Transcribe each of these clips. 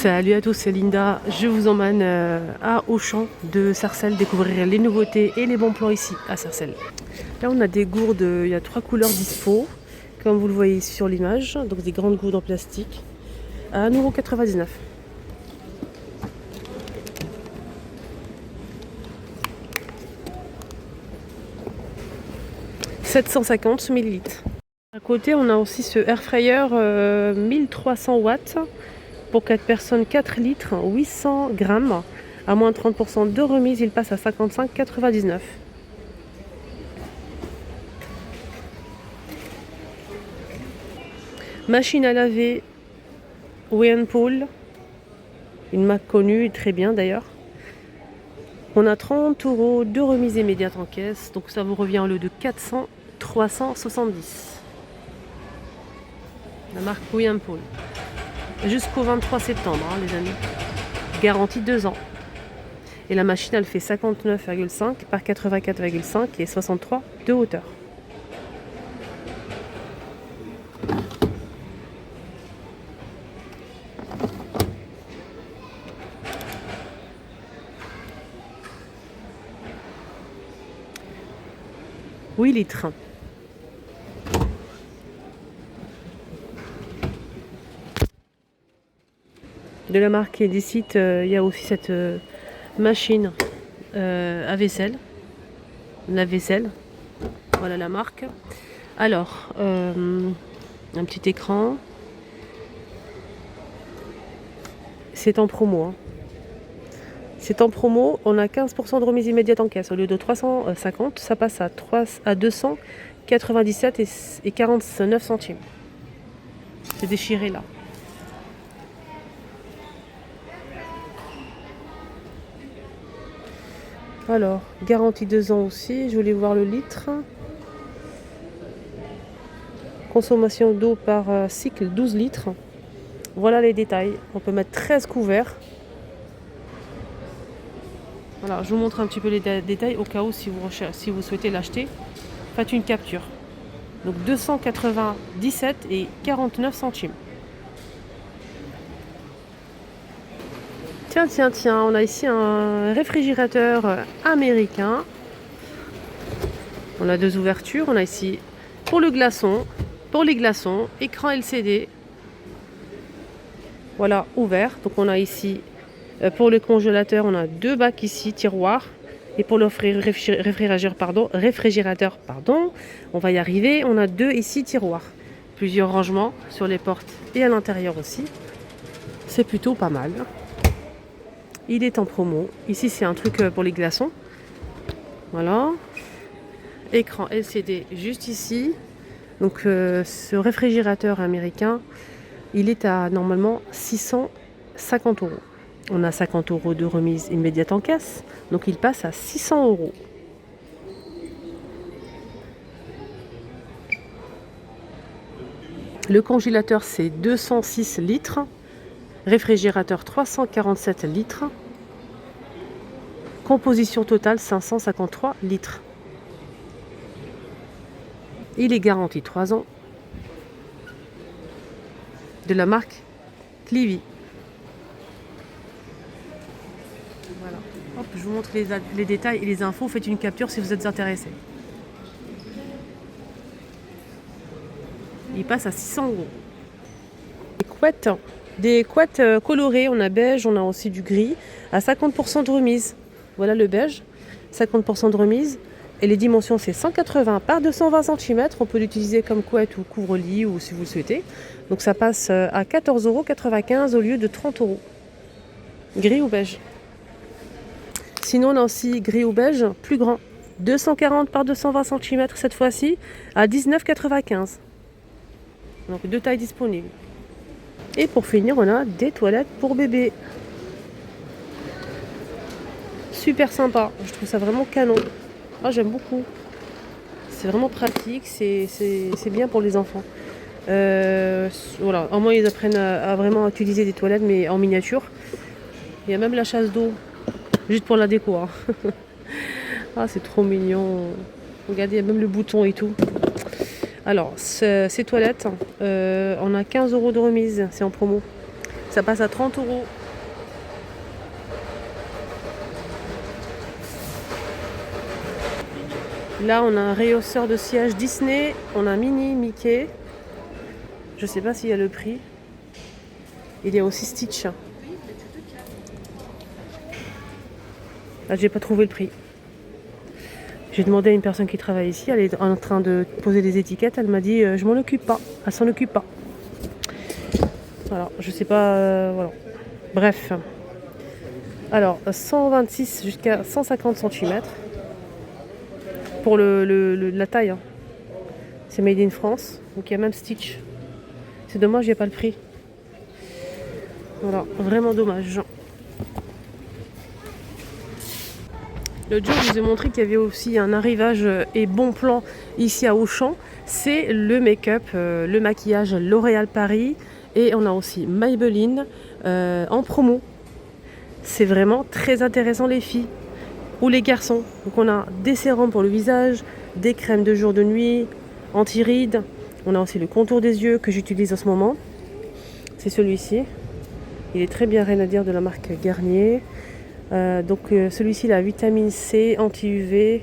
Salut à tous, c'est Linda. Je vous emmène à Auchan de Sarcelles découvrir les nouveautés et les bons plans ici à Sarcelles. Là, on a des gourdes, il y a 3 couleurs dispo, comme vous le voyez ici sur l'image. Donc des grandes gourdes en plastique à 1,99 €. 750 millilitres. À côté, on a aussi ce air fryer 1300 watts. Pour 4 personnes, 4 litres, 800 grammes. À moins 30% de remise, il passe à 55,99 €. Machine à laver Whirlpool, une marque connue, très bien d'ailleurs. On a 30 € de remise immédiate en caisse, donc ça vous revient au lieu de 400, 370. La marque Whirlpool. Jusqu'au 23 septembre, les amis. Garantie 2 ans. Et la machine, elle fait 59,5 par 84,5 et 63 de hauteur. Oui, litres. De la marque Edicit, il y a aussi cette machine à vaisselle. La vaisselle. Voilà la marque. Alors, un petit écran. C'est en promo. Hein. C'est en promo, on a 15% de remise immédiate en caisse. Au lieu de 350, ça passe à 297 et 49 centimes. C'est déchiré là. Alors, garantie 2 ans aussi. Je voulais voir le litre. Consommation d'eau par cycle 12 litres. Voilà les détails. On peut mettre 13 couverts. Voilà, je vous montre un petit peu les détails au cas où si vous souhaitez l'acheter. Faites une capture. Donc 297 et 49 centimes. Tiens, on a ici un réfrigérateur américain. On a 2 ouvertures. On a ici pour les glaçons, écran LCD. Voilà, ouvert. Donc on a ici, pour le congélateur, on a 2 bacs ici, tiroirs. Et pour le réfrigérateur, on va y arriver. On a 2 ici, tiroirs. Plusieurs rangements sur les portes et à l'intérieur aussi. C'est plutôt pas mal. Il est en promo. Ici, c'est un truc pour les glaçons. Voilà. Écran LCD juste ici. Donc, ce réfrigérateur américain, il est à normalement 650 €. On a 50 € de remise immédiate en caisse. Donc, il passe à 600 €. Le congélateur, c'est 206 litres. Réfrigérateur 347 litres. Composition totale 553 litres. Il est garanti 3 ans. De la marque Clivy. Voilà. Hop, je vous montre les détails et les infos. Faites une capture si vous êtes intéressé. Il passe à 600 €. Des couettes colorées, on a beige, on a aussi du gris, à 50% de remise. Voilà le beige, 50% de remise. Et les dimensions, c'est 180 par 220 cm. On peut l'utiliser comme couette ou couvre-lit ou si vous le souhaitez. Donc ça passe à 14,95 € au lieu de 30 €. Gris ou beige. Sinon, on a aussi gris ou beige, plus grand. 240 par 220 cm cette fois-ci, à 19,95 €. Donc 2 tailles disponibles. Et pour finir, on a des toilettes pour bébé. Super sympa, je trouve ça vraiment canon. Ah, j'aime beaucoup. C'est vraiment pratique, c'est bien pour les enfants. Voilà, au moins ils apprennent à vraiment utiliser des toilettes, mais en miniature. Il y a même la chasse d'eau, juste pour la déco. Hein. Ah, c'est trop mignon. Regardez, il y a même le bouton et tout. Alors, ces toilettes, on a 15 € de remise, c'est en promo. Ça passe à 30 euros. Là, on a un rehausseur de siège Disney. On a un mini Mickey. Je sais pas s'il y a le prix. Il y a aussi Stitch. Là, j'ai pas trouvé le prix. J'ai demandé à une personne qui travaille ici. Elle est en train de poser des étiquettes. Elle m'a dit je m'en occupe pas. Elle s'en occupe pas. Voilà, je sais pas. Voilà. Bref. Alors, 126 jusqu'à 150 cm. Pour la taille. Hein. C'est made in France. Donc il y a même Stitch. C'est dommage, il n'y a pas le prix. Voilà, vraiment dommage. L'autre jour, je vous ai montré qu'il y avait aussi un arrivage et bon plan ici à Auchan. C'est le make-up, le maquillage L'Oréal Paris. Et on a aussi Maybelline en promo. C'est vraiment très intéressant les filles ou les garçons. Donc on a des sérums pour le visage, des crèmes de jour de nuit, anti-rides. On a aussi le contour des yeux que j'utilise en ce moment. C'est celui-ci. Il est très bien, rien à dire, de la marque Garnier. Celui-ci, la vitamine C anti-UV.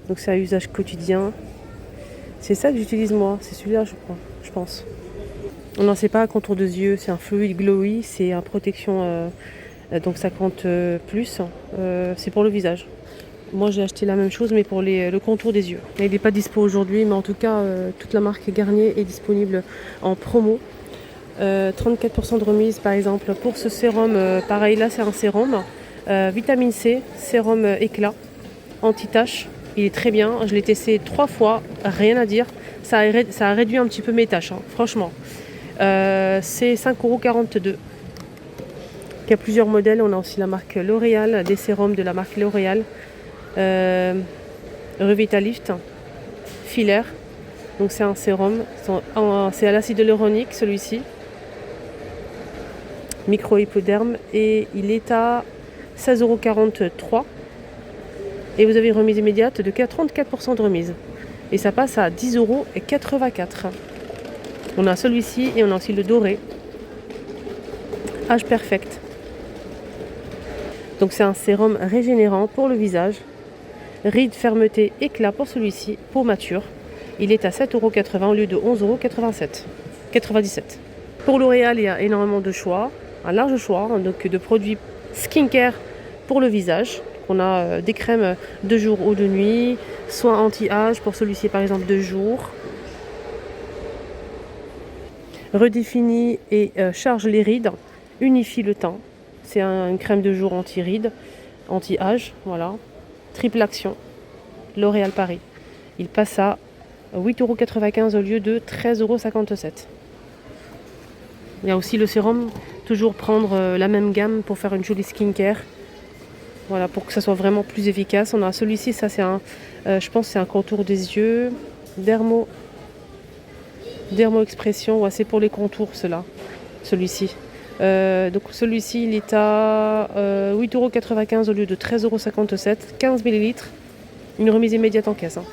Donc c'est à usage quotidien. C'est ça que j'utilise moi. C'est celui-là, je pense. Non, c'est pas un contour des yeux. C'est un fluide glowy. C'est une protection donc 50 plus. C'est pour le visage. Moi j'ai acheté la même chose mais pour le contour des yeux. Il n'est pas dispo aujourd'hui, mais en tout cas toute la marque Garnier est disponible en promo. 34% de remise par exemple pour ce sérum. Pareil, là c'est un sérum vitamine C, sérum éclat, anti-tache. Il est très bien, je l'ai testé 3 fois, rien à dire. Ça a réduit un petit peu mes taches, hein, franchement. C'est 5,42 €. Il y a plusieurs modèles, on a aussi la marque L'Oréal, des sérums de la marque L'Oréal. Revitalift filaire, donc c'est un sérum, c'est à l'acide hyaluronique celui-ci, micro-hypoderme, et il est à 16,43 € et vous avez une remise immédiate de 34% de remise et ça passe à 10,84 €. On a celui-ci et on a aussi le doré Age Perfect. Donc c'est un sérum régénérant pour le visage. Rides, fermeté, éclat pour celui-ci, peau mature. Il est à 7,80 € au lieu de 11,97 €. Pour L'Oréal, il y a énormément de choix, un large choix donc de produits skincare pour le visage. On a des crèmes de jour ou de nuit, soins anti-âge pour celui-ci par exemple de jour. Redéfinit et charge les rides, unifie le teint. C'est une crème de jour anti-rides, anti-âge, voilà. Triple action, L'Oréal Paris. Il passe à 8,95 € au lieu de 13,57 €. Il y a aussi le sérum, toujours prendre la même gamme pour faire une jolie skincare. Voilà, pour que ça soit vraiment plus efficace. On a celui-ci, ça c'est je pense que c'est un contour des yeux. Dermo Expression, ouais, c'est pour les contours celui-ci. Donc celui-ci il est à 8,95 € au lieu de 13,57 €, 15 ml, une remise immédiate en caisse. Hein.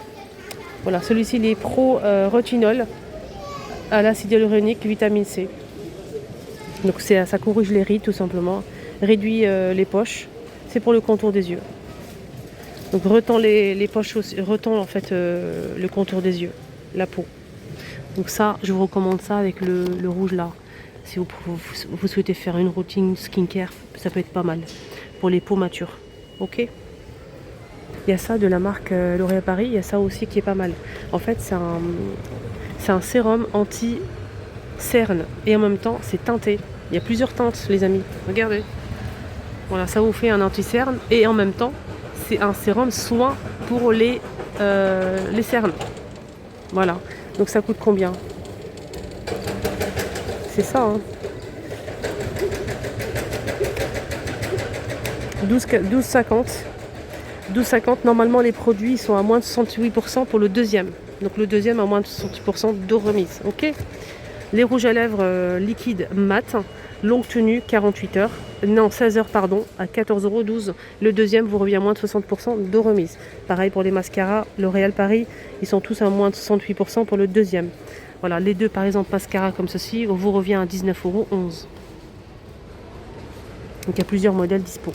Voilà, celui-ci il est pro retinol à l'acide hyaluronique, vitamine C. Donc ça corrige les rides tout simplement, réduit les poches, c'est pour le contour des yeux. Donc retend les poches aussi, retend en fait le contour des yeux, la peau. Donc ça, je vous recommande ça avec le rouge là. Si vous souhaitez faire une routine skincare, ça peut être pas mal pour les peaux matures. Ok. Il y a ça de la marque L'Oréal Paris, il y a ça aussi qui est pas mal. En fait, c'est un sérum anti-cerne et en même temps, c'est teinté. Il y a plusieurs teintes, les amis. Regardez. Voilà, ça vous fait un anti-cerne et en même temps, c'est un sérum soin pour les cernes. Voilà. Donc ça coûte combien ? C'est ça, hein. 12,50. Normalement, les produits sont à moins de 68% pour le deuxième. Donc le deuxième à moins de 68% de remise. Ok. Les rouges à lèvres liquides mat, longue tenue, 16 heures, pardon, à 14,12 €. Le deuxième vous revient à moins de 60% de remise. Pareil pour les mascaras, L'Oréal Paris, ils sont tous à moins de 68% pour le deuxième. Voilà, les deux par exemple mascara comme ceci, vous revient à 19,11 €. Donc il y a plusieurs modèles dispo.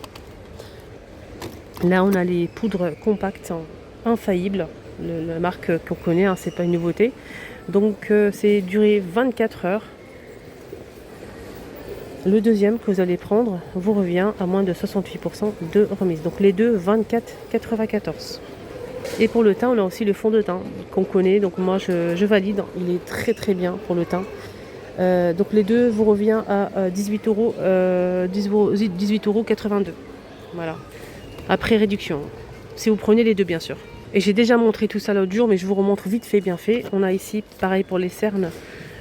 Là on a les poudres compactes infaillibles, la marque qu'on connaît, hein, c'est pas une nouveauté. Donc c'est durée 24 heures. Le deuxième que vous allez prendre vous revient à moins de 68% de remise. Donc les deux 24,94. Et pour le teint, on a aussi le fond de teint qu'on connaît. Donc moi je valide, il est très très bien pour le teint. Donc les deux vous revient à 18 euros, 18,82 €. Voilà. Après réduction. Si vous prenez les deux bien sûr. Et j'ai déjà montré tout ça l'autre jour, mais je vous remontre vite fait, bien fait. On a ici, pareil pour les cernes,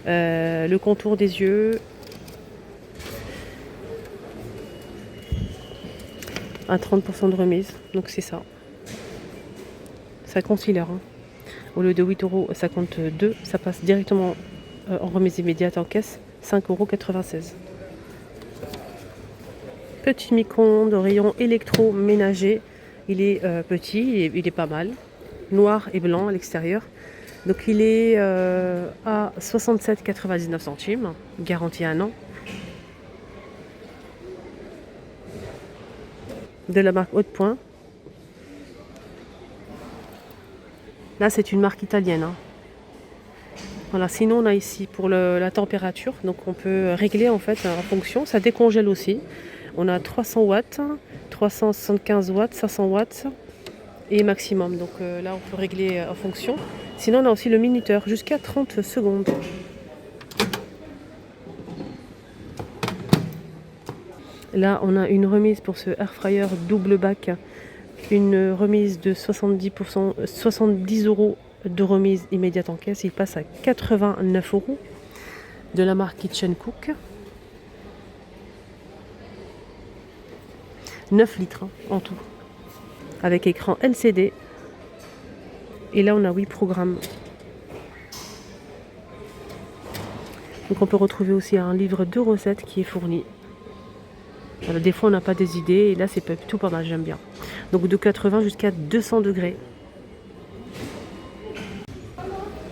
le contour des yeux. À 30% de remise, donc c'est ça. Ça considère. Hein. Au lieu de 8,52 €, ça passe directement en remise immédiate en caisse, 5,96 €. Petit micro-ondes, rayon électroménager. Il est petit, il est pas mal. Noir et blanc à l'extérieur. Donc il est à 67,99 centimes, garantie 1 an. De la marque Haute-Point. Là, c'est une marque italienne. Hein. Voilà. Sinon, on a ici pour la température. Donc, on peut régler en fait en fonction. Ça décongèle aussi. On a 300 watts, 375 watts, 500 watts et maximum. Donc là, on peut régler en fonction. Sinon, on a aussi le minuteur jusqu'à 30 secondes. Là, on a une remise pour ce air fryer double bac. Une remise de 70%, 70 € de remise immédiate en caisse. Il passe à 89 € de la marque Kitchen Cook. 9 litres hein, en tout. Avec écran LCD. Et là, on a 8 programmes. Donc, on peut retrouver aussi un livre de recettes qui est fourni. Voilà, des fois on n'a pas des idées et là c'est tout pas mal, j'aime bien. Donc de 80 jusqu'à 200 degrés.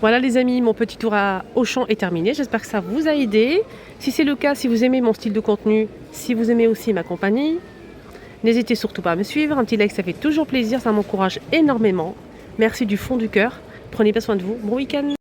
Voilà les amis, mon petit tour à Auchan est terminé. J'espère que ça vous a aidé. Si c'est le cas, si vous aimez mon style de contenu, si vous aimez aussi ma compagnie, n'hésitez surtout pas à me suivre. Un petit like, ça fait toujours plaisir, ça m'encourage énormément. Merci du fond du cœur. Prenez bien soin de vous. Bon week-end.